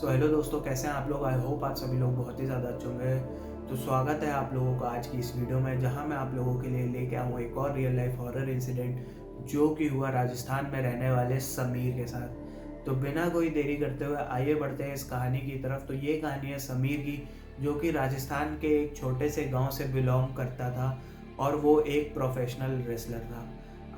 Hello दोस्तों, कैसे हैं आप लोग। आई होप आप सभी लोग बहुत ही ज़्यादा अच्छे होंगे। तो स्वागत है आप लोगों का आज की इस वीडियो में, जहां मैं आप लोगों के लिए लेके आऊँ एक और रियल लाइफ हॉरर इंसिडेंट जो कि हुआ राजस्थान में रहने वाले समीर के साथ। तो बिना कोई देरी करते हुए आइए बढ़ते हैं इस कहानी की तरफ। तो ये कहानी है समीर की, जो कि राजस्थान के एक छोटे से गाँव से बिलोंग करता था और वो एक प्रोफेशनल रेसलर था।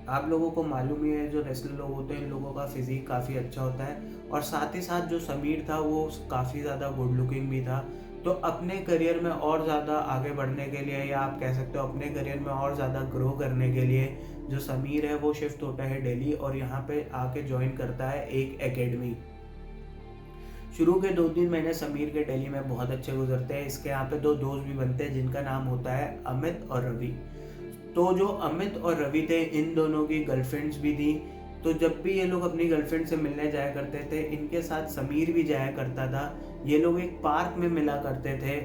आप लोगों को मालूम ही है, जो रेसलर लोग होते हैं इन लोगों का फिजिक काफ़ी अच्छा होता है। और साथ ही साथ जो समीर था वो काफ़ी ज़्यादा गुड लुकिंग भी था। तो अपने करियर में और ज़्यादा आगे बढ़ने के लिए, या आप कह सकते हो अपने करियर में और ज़्यादा ग्रो करने के लिए, जो समीर है वो शिफ्ट होता है दिल्ली और यहाँ पे आके ज्वाइन करता है एक एकेडमी। शुरू के 2-3 महीने समीर के दिल्ली में बहुत अच्छे गुजरते हैं। इसके यहाँ पे 2 दोस्त भी बनते हैं जिनका नाम होता है अमित और रवि। तो जो अमित और रवि थे, इन दोनों की गर्लफ्रेंड्स भी थी। तो जब भी ये लोग अपनी गर्लफ्रेंड से मिलने जाया करते थे, इनके साथ समीर भी जाया करता था। ये लोग एक पार्क में मिला करते थे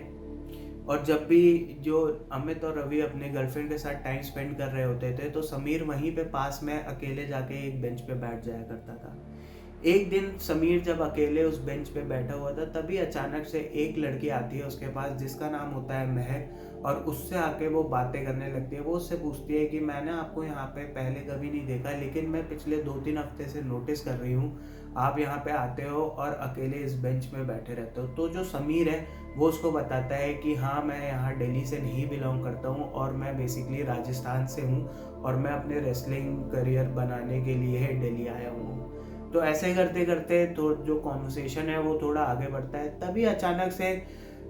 और जब भी जो अमित और रवि अपने गर्लफ्रेंड के साथ टाइम स्पेंड कर रहे होते थे, तो समीर वहीं पे पास में अकेले जाके एक बेंच पे बैठ जाया करता था। एक दिन समीर जब अकेले उस बेंच पे बैठा हुआ था, तभी अचानक से एक लड़की आती है उसके पास जिसका नाम होता है महक, और उससे आके वो बातें करने लगती है। वो उससे पूछती है कि मैंने आपको यहाँ पे पहले कभी नहीं देखा, लेकिन मैं पिछले 2-3 हफ्ते से नोटिस कर रही हूँ आप यहाँ पे आते हो और अकेले इस बेंच में बैठे रहते हो। तो जो समीर है वो उसको बताता है कि हाँ, मैं यहाँ दिल्ली से नहीं बिलोंग करता हूँ और मैं बेसिकली राजस्थान से हूँ और मैं अपने रेसलिंग करियर बनाने के लिए दिल्ली आया हूँ। तो ऐसे करते करते तो जो कॉन्वर्सेशन है वो थोड़ा आगे बढ़ता है। तभी अचानक से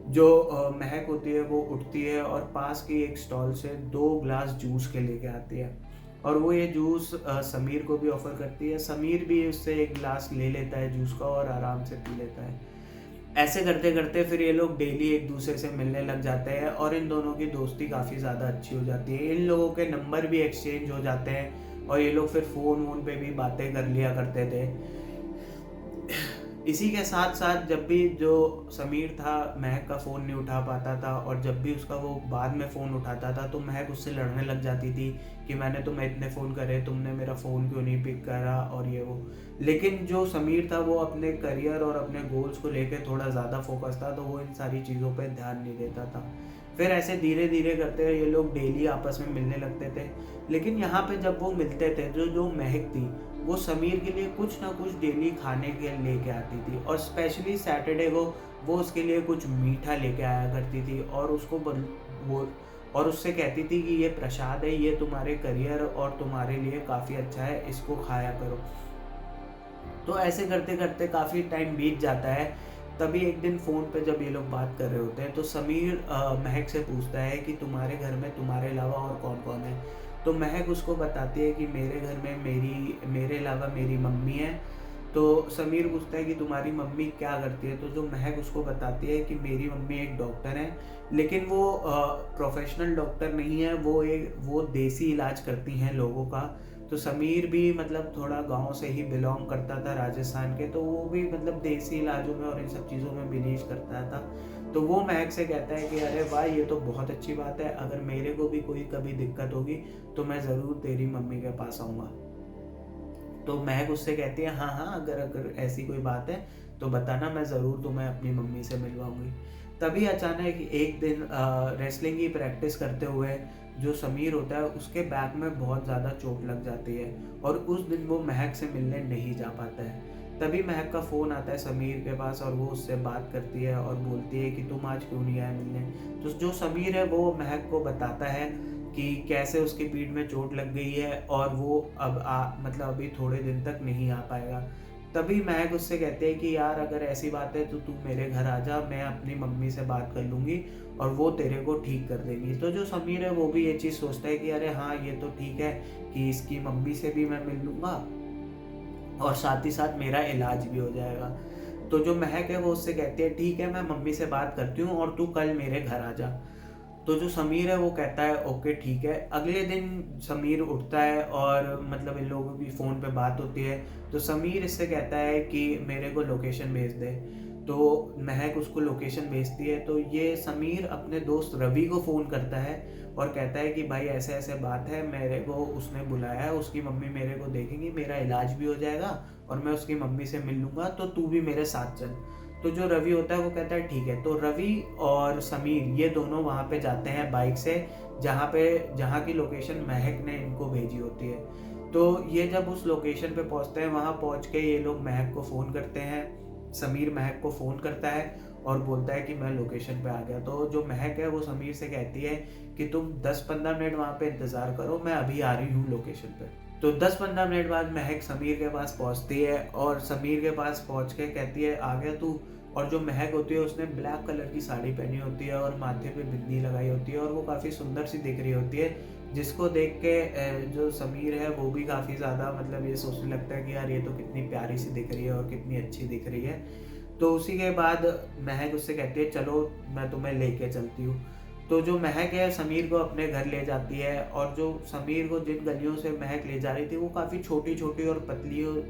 जो महक होती है वो उठती है और पास की एक स्टॉल से 2 ग्लास जूस के लेके आती है और वो ये जूस समीर को भी ऑफर करती है। समीर भी उससे एक गिलास ले लेता है जूस का और आराम से पी लेता है। ऐसे करते करते फिर ये लोग डेली एक दूसरे से मिलने लग जाते हैं और इन दोनों की दोस्ती काफ़ी ज़्यादा अच्छी हो जाती है। इन लोगों के नंबर भी एक्सचेंज हो जाते हैं और ये लोग फिर फ़ोन वोन पे भी बातें कर लिया करते थे। इसी के साथ साथ जब भी जो समीर था महक का फ़ोन नहीं उठा पाता था, और जब भी उसका वो बाद में फ़ोन उठाता था तो महक उससे लड़ने लग जाती थी कि मैंने तुम्हें इतने फ़ोन करे, तुमने मेरा फ़ोन क्यों नहीं पिक करा और ये वो। लेकिन जो समीर था वो अपने करियर और अपने गोल्स को लेकर थोड़ा ज़्यादा फोकस था, तो वो इन सारी चीज़ों पर ध्यान नहीं देता था। फिर ऐसे धीरे धीरे करते ये लोग डेली आपस में मिलने लगते थे। लेकिन यहाँ पे जब वो मिलते थे, जो जो महक थी वो समीर के लिए कुछ ना कुछ डेली खाने के लेके आती थी, और स्पेशली सैटरडे को वो उसके लिए कुछ मीठा लेके आया करती थी और वो और उससे कहती थी कि ये प्रसाद है, ये तुम्हारे करियर और तुम्हारे लिए काफ़ी अच्छा है, इसको खाया करो। तो ऐसे करते करते काफ़ी टाइम बीत जाता है। तभी एक दिन फ़ोन पे जब ये लोग बात कर रहे होते हैं, तो समीर महक से पूछता है कि तुम्हारे घर में तुम्हारे अलावा और कौन कौन है। तो महक उसको बताती है कि मेरे घर में मेरे अलावा मेरी मम्मी है। तो समीर पूछता है कि तुम्हारी मम्मी क्या करती है। तो जो महक उसको बताती है कि मेरी मम्मी एक डॉक्टर है, लेकिन वो प्रोफेशनल डॉक्टर नहीं है, वो देसी इलाज करती हैं लोगों का। तो समीर भी मतलब थोड़ा गाँव से ही बिलॉन्ग करता था राजस्थान के, तो वो भी मतलब देसी इलाजों में और इन सब चीज़ों में बिलीव करता था। तो वो महक से कहता है कि अरे वाह, ये तो बहुत अच्छी बात है, अगर मेरे को भी कोई कभी दिक्कत होगी तो मैं ज़रूर तेरी मम्मी के पास आऊँगा। तो महक उससे कहती है हाँ हाँ, अगर अगर ऐसी कोई बात है तो बताना, मैं ज़रूर तुम्हें अपनी मम्मी से मिलवाऊंगी। तभी अचानक एक दिन रेसलिंग की प्रैक्टिस करते हुए जो समीर होता है उसके बैक में बहुत ज़्यादा चोट लग जाती है और उस दिन वो महक से मिलने नहीं जा पाता है। तभी महक का फ़ोन आता है समीर के पास और वो उससे बात करती है और बोलती है कि तुम आज क्यों नहीं आए मिलने। तो जो समीर है वो महक को बताता है कि कैसे उसकी पीठ में चोट लग गई है और वो अब मतलब अभी थोड़े दिन तक नहीं आ पाएगा। तभी महक उससे कहते हैं कि यार, अगर ऐसी बात है तो तू मेरे घर आ जा, मैं अपनी मम्मी से बात कर लूँगी और वो तेरे को ठीक कर देंगी। तो जो समीर है वो भी ये चीज़ सोचता है कि अरे हाँ, ये तो ठीक है कि इसकी मम्मी से भी मैं मिल लूँगा और साथ ही साथ मेरा इलाज भी हो जाएगा। तो जो महक है वो उससे कहती है ठीक है, मैं मम्मी से बात करती हूँ और तू कल मेरे घर आ जा। तो जो समीर है वो कहता है ओके ठीक है। अगले दिन समीर उठता है और मतलब इन लोगों की फ़ोन पे बात होती है। तो समीर इससे कहता है कि मेरे को लोकेशन भेज दे। तो महक उसको लोकेशन भेजती है। तो ये समीर अपने दोस्त रवि को फ़ोन करता है और कहता है कि भाई ऐसे ऐसे बात है, मेरे को उसने बुलाया है, उसकी मम्मी मेरे को देखेंगी, मेरा इलाज भी हो जाएगा और मैं उसकी मम्मी से मिल लूँगा, तो तू भी मेरे साथ चल। तो जो रवि होता है वो कहता है ठीक है। तो रवि और समीर ये दोनों वहाँ पे जाते हैं बाइक से, जहाँ की लोकेशन महक ने इनको भेजी होती है। तो ये जब उस लोकेशन पे पहुँचते हैं, वहाँ पहुँच के ये लोग महक को फ़ोन करते हैं। समीर महक को फ़ोन करता है और बोलता है कि मैं लोकेशन पे आ गया। तो जो महक है वो समीर से कहती है कि तुम 10-15 मिनट वहाँ पे इंतज़ार करो, मैं अभी आ रही हूँ लोकेशन पे। तो 10-15 मिनट बाद महक समीर के पास पहुँचती है और समीर के पास पहुँच के कहती है आ गया तू। और जो महक होती है उसने ब्लैक कलर की साड़ी पहनी होती है और माथे पे बिंदी लगाई होती है और वो काफ़ी सुंदर सी दिख रही होती है, जिसको देख के जो समीर है वो भी काफ़ी ज़्यादा मतलब ये सोचने लगता है कि यार ये तो कितनी प्यारी सी दिख रही है और कितनी अच्छी दिख रही है। तो उसी के बाद महक उससे कहती है चलो मैं तुम्हें लेके चलती हूँ। तो जो महक है समीर को अपने घर ले जाती है और जो समीर को जिन गलियों से महक ले जा रही थी वो काफ़ी छोटी-छोटी और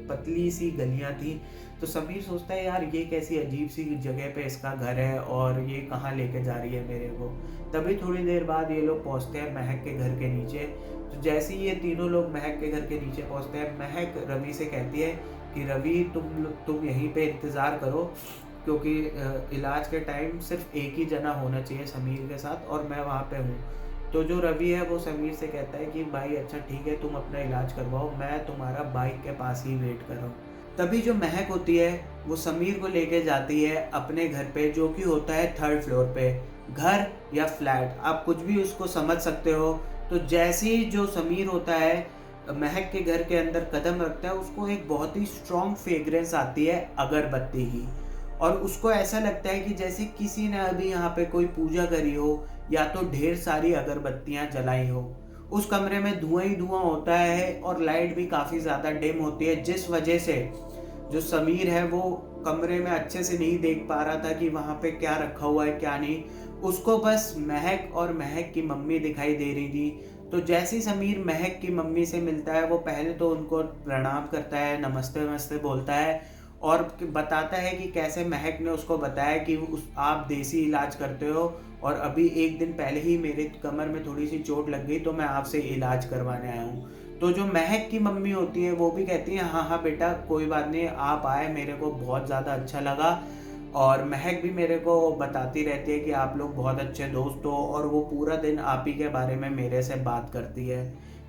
पतली सी गलियाँ थी। तो समीर सोचता है यार ये कैसी अजीब सी जगह पे इसका घर है और ये कहाँ लेके जा रही है मेरे को। तभी थोड़ी देर बाद ये लोग पहुँचते हैं महक के घर के नीचे। तो जैसे ही ये तीनों लोग महक के घर के नीचे पहुँचते हैं, महक रवि से कहती है कि रवि तुम यहीं पे इंतज़ार करो, क्योंकि इलाज के टाइम सिर्फ एक ही जना होना चाहिए समीर के साथ और मैं वहाँ पे हूँ। तो जो रवि है वो समीर से कहता है कि भाई अच्छा ठीक है, तुम अपना इलाज करवाओ, मैं तुम्हारा बाइक के पास ही वेट कर रहा हूँ। तभी जो महक होती है वो समीर को लेके जाती है अपने घर पे, जो कि होता है 3rd फ्लोर पे। घर या फ्लैट आप कुछ भी उसको समझ सकते हो। तो जैसे ही जो समीर होता है महक के घर के अंदर कदम रखता है, उसको एक बहुत ही स्ट्रॉन्ग फ्रेग्रेंस आती है अगरबत्ती की। और उसको ऐसा लगता है कि जैसे किसी ने अभी यहाँ पे कोई पूजा करी हो या तो ढेर सारी अगरबत्तियाँ जलाई हो। उस कमरे में धुआं ही धुआं होता है और लाइट भी काफ़ी ज़्यादा डिम होती है, जिस वजह से जो समीर है वो कमरे में अच्छे से नहीं देख पा रहा था कि वहाँ पे क्या रखा हुआ है क्या नहीं। उसको बस महक और महक की मम्मी दिखाई दे रही थी। तो जैसे ही समीर महक की मम्मी से मिलता है, वो पहले तो उनको प्रणाम करता है, नमस्ते वमस्ते बोलता है और बताता है कि कैसे महक ने उसको बताया कि आप देसी इलाज करते हो और अभी एक दिन पहले ही मेरे कमर में थोड़ी सी चोट लग गई, तो मैं आपसे इलाज करवाने आया हूँ। तो जो महक की मम्मी होती है वो भी कहती है हाँ हाँ बेटा कोई बात नहीं, आप आए, मेरे को बहुत ज़्यादा अच्छा लगा। और महक भी मेरे को बताती रहती है कि आप लोग बहुत अच्छे दोस्त हो और वो पूरा दिन आप ही के बारे में मेरे से बात करती है।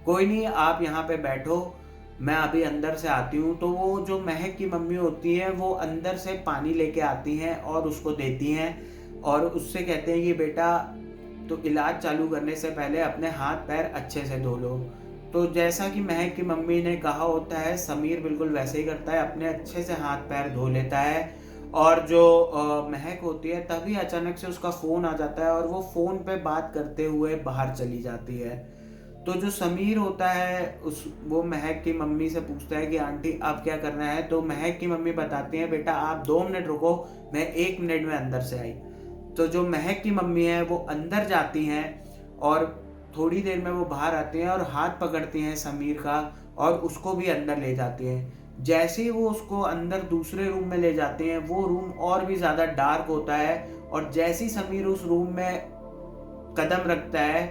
कोई नहीं, आप यहाँ पे बैठो, मैं अभी अंदर से आती हूँ। तो वो जो महक की मम्मी होती है वो अंदर से पानी लेके आती हैं और उसको देती हैं और उससे कहते हैं कि बेटा तो इलाज चालू करने से पहले अपने हाथ पैर अच्छे से धो लो। तो जैसा कि महक की मम्मी ने कहा होता है, समीर बिल्कुल वैसे ही करता है, अपने अच्छे से हाथ पैर धो लेता है। और जो महक होती है तभी अचानक से उसका फ़ोन आ जाता है और वो फ़ोन पे बात करते हुए बाहर चली जाती है। तो जो समीर होता है वो महक की मम्मी से पूछता है कि आंटी अब क्या करना है? तो महक की मम्मी बताती हैं बेटा आप 2 मिनट रुको, मैं 1 मिनट में अंदर से आई। तो जो महक की मम्मी है वो अंदर जाती हैं और थोड़ी देर में वो बाहर आती हैं और हाथ पकड़ती हैं समीर का और उसको भी अंदर ले जाती हैं। जैसे ही वो उसको अंदर दूसरे रूम में ले जाते हैं, वो रूम और भी ज़्यादा डार्क होता है और जैसे ही समीर उस रूम में कदम रखता है,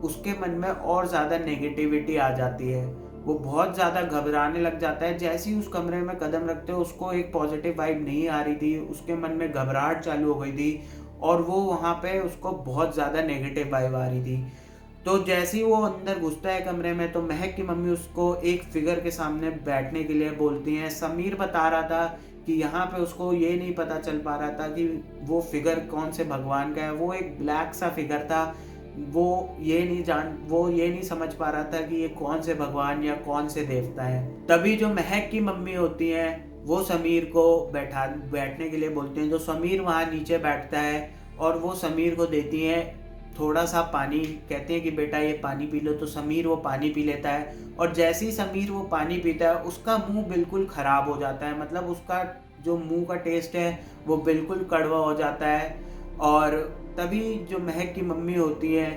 उसके मन में और ज़्यादा नेगेटिविटी आ जाती है। वो बहुत ज़्यादा घबराने लग जाता है। जैसे ही उस कमरे में कदम रखते हो उसको एक पॉजिटिव वाइब नहीं आ रही थी, उसके मन में घबराहट चालू हो गई थी और वो वहाँ पे उसको बहुत ज़्यादा नेगेटिव वाइब आ रही थी। तो जैसे ही वो अंदर घुसता है कमरे में, तो महक की मम्मी उसको एक फिगर के सामने बैठने के लिए बोलती हैं। समीर बता रहा था कि यहाँ पे उसको ये नहीं पता चल पा रहा था कि वो फिगर कौन से भगवान का है। वो एक ब्लैक सा फिगर था। वो ये नहीं समझ पा रहा था कि ये कौन से भगवान या कौन से देवता हैं। तभी जो महक की मम्मी होती हैं वो समीर को बैठने के लिए बोलते हैं। तो समीर वहाँ नीचे बैठता है और वो समीर को देती हैं थोड़ा सा पानी, कहते हैं कि बेटा ये पानी पी लो। तो समीर वो पानी पी लेता है और जैसे ही समीर वो पानी पीता है उसका मुंह बिल्कुल ख़राब हो जाता है। मतलब उसका जो मुंह का टेस्ट है वो बिल्कुल कड़वा हो जाता है। और तभी जो महक की मम्मी होती है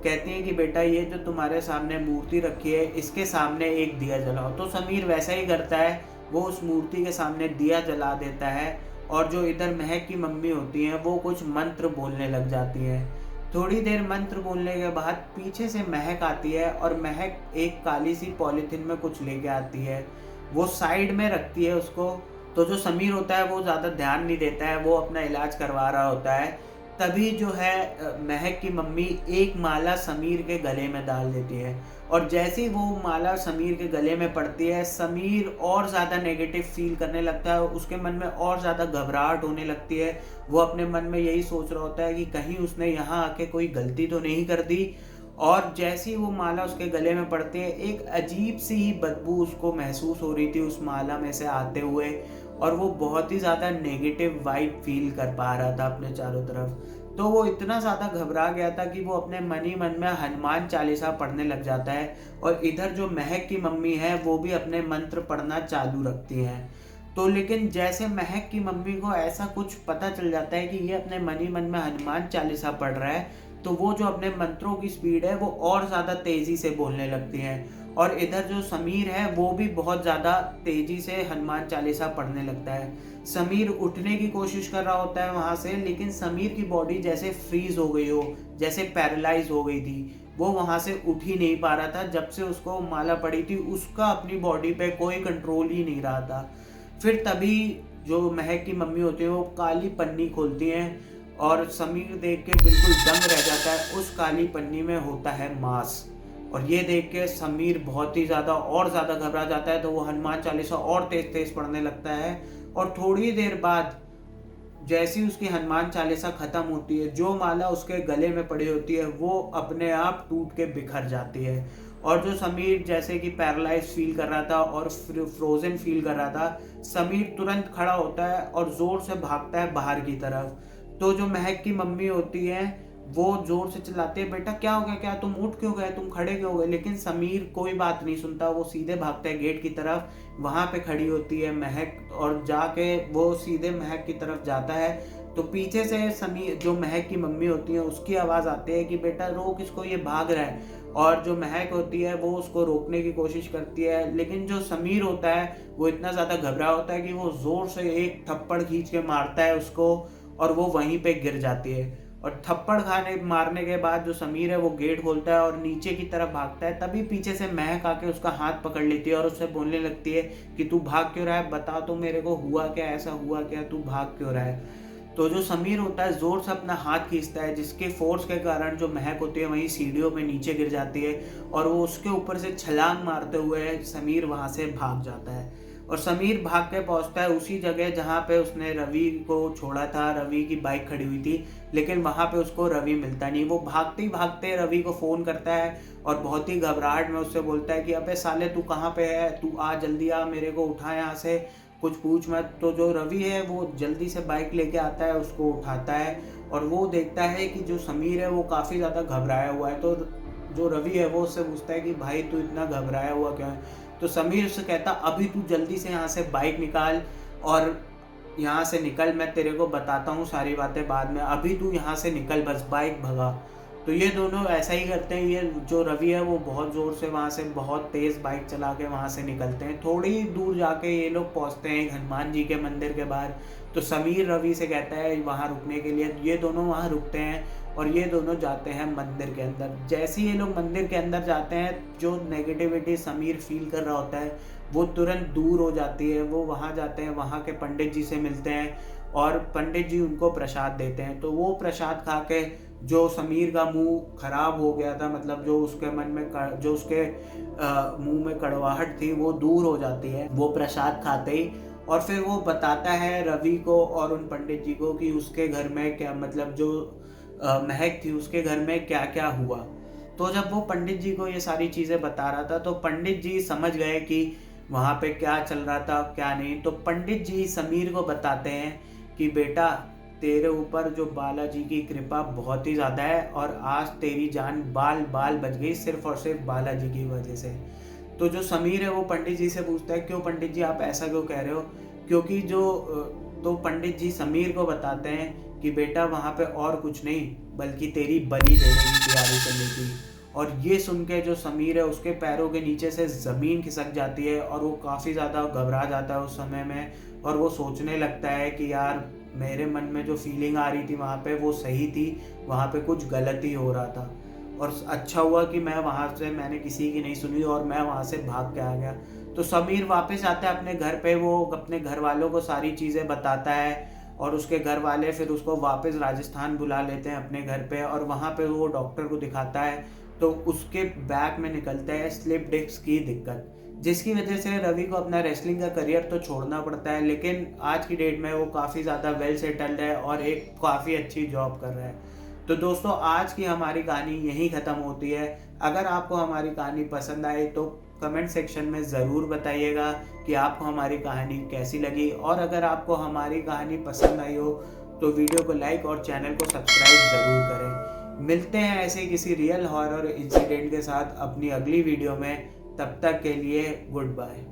कहती हैं कि बेटा ये जो तुम्हारे सामने मूर्ति रखी है इसके सामने एक दिया जलाओ। तो समीर वैसा ही करता है, वो उस मूर्ति के सामने दिया जला देता है और जो इधर महक की मम्मी होती हैं वो कुछ मंत्र बोलने लग जाती हैं। थोड़ी देर मंत्र बोलने के बाद पीछे से महक आती है और महक एक काली सी पॉलीथीन में कुछ लेके आती है। वो साइड में रखती है उसको तो जो समीर होता है वो ज़्यादा ध्यान नहीं देता है, वो अपना इलाज करवा रहा होता है। तभी जो है महक की मम्मी एक माला समीर के गले में डाल देती है, और जैसे ही वो माला समीर के गले में पड़ती है, समीर और ज़्यादा नेगेटिव फ़ील करने लगता है, उसके मन में और ज़्यादा घबराहट होने लगती है। वो अपने मन में यही सोच रहा होता है कि कहीं उसने यहाँ आके कोई गलती तो नहीं कर दी। और जैसे ही वो माला उसके गले में पड़ती है, एक अजीब-सी ही बदबू उसको महसूस हो रही थी उस माला में से आते हुए, और वो बहुत ही ज़्यादा नेगेटिव वाइब फ़ील कर पा रहा था अपने चारों तरफ। तो वो इतना ज़्यादा घबरा गया था कि वो अपने मन ही मन में हनुमान चालीसा पढ़ने लग जाता है, और इधर जो महक की मम्मी है वो भी अपने मंत्र पढ़ना चालू रखती हैं। तो लेकिन जैसे महक की मम्मी को ऐसा कुछ पता चल जाता है कि ये अपने मन ही मन में हनुमान चालीसा पढ़ रहा है, तो वो जो अपने मंत्रों की स्पीड है वो और ज़्यादा तेज़ी से बोलने लगती हैं। और इधर जो समीर है वो भी बहुत ज़्यादा तेज़ी से हनुमान चालीसा पढ़ने लगता है। समीर उठने की कोशिश कर रहा होता है वहाँ से, लेकिन समीर की बॉडी जैसे फ्रीज़ हो गई हो, जैसे पैरालाइज़ हो गई थी। वो वहाँ से उठ ही नहीं पा रहा था, जब से उसको माला पड़ी थी उसका अपनी बॉडी पे कोई कंट्रोल ही नहीं रहा था। फिर तभी जो महक की मम्मी होती है वो काली पन्नी खोलती हैं, और समीर देख के बिल्कुल दंग रह जाता है। उस काली पन्नी में होता है मांस, और ये देख के समीर बहुत ही ज़्यादा और ज़्यादा घबरा जाता है। तो वो हनुमान चालीसा और तेज़-तेज़ पढ़ने लगता है, और थोड़ी देर बाद जैसी उसकी हनुमान चालीसा खत्म होती है, जो माला उसके गले में पड़ी होती है वो अपने आप टूट के बिखर जाती है। और जो समीर जैसे कि पैरालाइज फील कर रहा था और फ्रोजन फील कर रहा था, समीर तुरंत खड़ा होता है और ज़ोर से भागता है बाहर की तरफ। तो जो महक की मम्मी होती है वो ज़ोर से चिल्लाती है, बेटा क्या हो गया, क्या तुम उठ क्यों गए, तुम खड़े क्यों हो गए? लेकिन समीर कोई बात नहीं सुनता, वो सीधे भागता है गेट की तरफ। वहाँ पे खड़ी होती है महक, और जाके वो सीधे महक की तरफ जाता है। तो पीछे से समीर जो महक की मम्मी होती है उसकी आवाज़ आती है कि बेटा रोक इसको, ये भाग रहा है। और जो महक होती है वो उसको रोकने की कोशिश करती है, लेकिन जो समीर होता है वो इतना ज़्यादा घबरा होता है कि वो ज़ोर से एक थप्पड़ खींच के मारता है उसको, और वो वहीं पे गिर जाती है। और थप्पड़ खाने मारने के बाद जो समीर है वो गेट खोलता है और नीचे की तरफ भागता है। तभी पीछे से महक आके उसका हाथ पकड़ लेती है और उससे बोलने लगती है कि तू भाग क्यों रहा है, बता तो मेरे को हुआ क्या, ऐसा हुआ क्या, तू भाग क्यों रहा है? तो जो समीर होता है ज़ोर से अपना हाथ खींचता है, जिसके फ़ोर्स के कारण जो महक होती है वहीं सीढ़ियों पे नीचे गिर जाती है, और वो उसके ऊपर से छलांग मारते हुए समीर वहाँ से भाग जाता है। और समीर भाग के पहुँचता है उसी जगह जहाँ पे उसने रवि को छोड़ा था, रवि की बाइक खड़ी हुई थी, लेकिन वहाँ पे उसको रवि मिलता नहीं। वो भागते ही भागते रवि को फ़ोन करता है और बहुत ही घबराहट में उससे बोलता है कि अबे साले तू कहाँ पे है? तू आ, जल्दी आ, मेरे को उठा यहाँ से, कुछ पूछ मत। तो जो रवि है वो जल्दी से बाइक लेके आता है, उसको उठाता है, और वो देखता है कि जो समीर है वो काफ़ी ज़्यादा घबराया हुआ है। तो जो रवि है वो उससे पूछता है कि भाई तू इतना घबराया हुआ क्यों है? तो समीर उससे कहता अभी तू जल्दी से यहाँ से बाइक निकाल और यहाँ से निकल, मैं तेरे को बताता हूँ सारी बातें बाद में, अभी तू यहाँ से निकल, बस बाइक भगा। तो ये दोनों ऐसा ही करते हैं। ये जो रवि है वो बहुत ज़ोर से वहाँ से बहुत तेज़ बाइक चला के वहाँ से निकलते हैं। थोड़ी ही दूर जाके ये लोग पहुँचते हैं हनुमान जी के मंदिर के बाहर। तो समीर रवि से कहता है वहाँ रुकने के लिए, ये दोनों वहाँ रुकते हैं और ये दोनों जाते हैं मंदिर के अंदर। जैसे ही ये लोग मंदिर के अंदर जाते हैं, जो नेगेटिविटी समीर फील कर रहा होता है वो तुरंत दूर हो जाती है। वो वहाँ जाते हैं, वहाँ के पंडित जी से मिलते हैं, और पंडित जी उनको प्रसाद देते हैं। तो वो प्रसाद खा के जो समीर का मुंह खराब हो गया था, मतलब जो उसके मन में जो उसके मुंह में कड़वाहट थी वो दूर हो जाती है वो प्रसाद खाते ही। और फिर वो बताता है रवि को और उन पंडित जी को कि उसके घर में क्या, मतलब जो महक थी उसके घर में क्या क्या हुआ। तो जब वो पंडित जी को ये सारी चीज़ें बता रहा था तो पंडित जी समझ गए कि वहाँ पे क्या चल रहा था क्या नहीं। तो पंडित जी समीर को बताते हैं कि बेटा तेरे ऊपर जो बालाजी की कृपा बहुत ही ज़्यादा है, और आज तेरी जान बाल बाल बच गई सिर्फ़ और सिर्फ बालाजी की वजह से। तो जो समीर है वो पंडित जी से पूछता है क्यों पंडित जी आप ऐसा क्यों कह रहे हो? क्योंकि तो पंडित जी समीर को बताते हैं कि बेटा वहाँ पे और कुछ नहीं बल्कि तेरी बलि देने की तैयारी चल रही थी। और ये सुन के जो समीर है उसके पैरों के नीचे से ज़मीन खिसक जाती है, और वो काफ़ी ज़्यादा घबरा जाता है उस समय में, और वो सोचने लगता है कि यार मेरे मन में जो फीलिंग आ रही थी वहाँ पे वो सही थी, वहाँ पे कुछ गलत ही हो रहा था, और अच्छा हुआ कि मैंने किसी की नहीं सुनी और मैं वहाँ से भाग के आ गया। तो समीर वापस आता है अपने घर पे, वो अपने घर वालों को सारी चीज़ें बताता है और उसके घर वाले फिर उसको वापस राजस्थान बुला लेते हैं अपने घर पे, और वहाँ पे वो डॉक्टर को दिखाता है तो उसके बैग में निकलता है स्लिप डिस्क की दिक्कत, जिसकी वजह से रवि को अपना रेसलिंग का करियर तो छोड़ना पड़ता है, लेकिन आज की डेट में वो काफ़ी ज़्यादा वेल सेटल्ड है और एक काफ़ी अच्छी जॉब कर रहा है। तो दोस्तों, आज की हमारी कहानी यहीं ख़त्म होती है। अगर आपको हमारी कहानी पसंद आई तो कमेंट सेक्शन में ज़रूर बताइएगा कि आपको हमारी कहानी कैसी लगी, और अगर आपको हमारी कहानी पसंद आई हो तो वीडियो को लाइक और चैनल को सब्सक्राइब ज़रूर करें। मिलते हैं ऐसे किसी रियल हॉरर इंसिडेंट के साथ अपनी अगली वीडियो में। तब तक के लिए गुड बाय।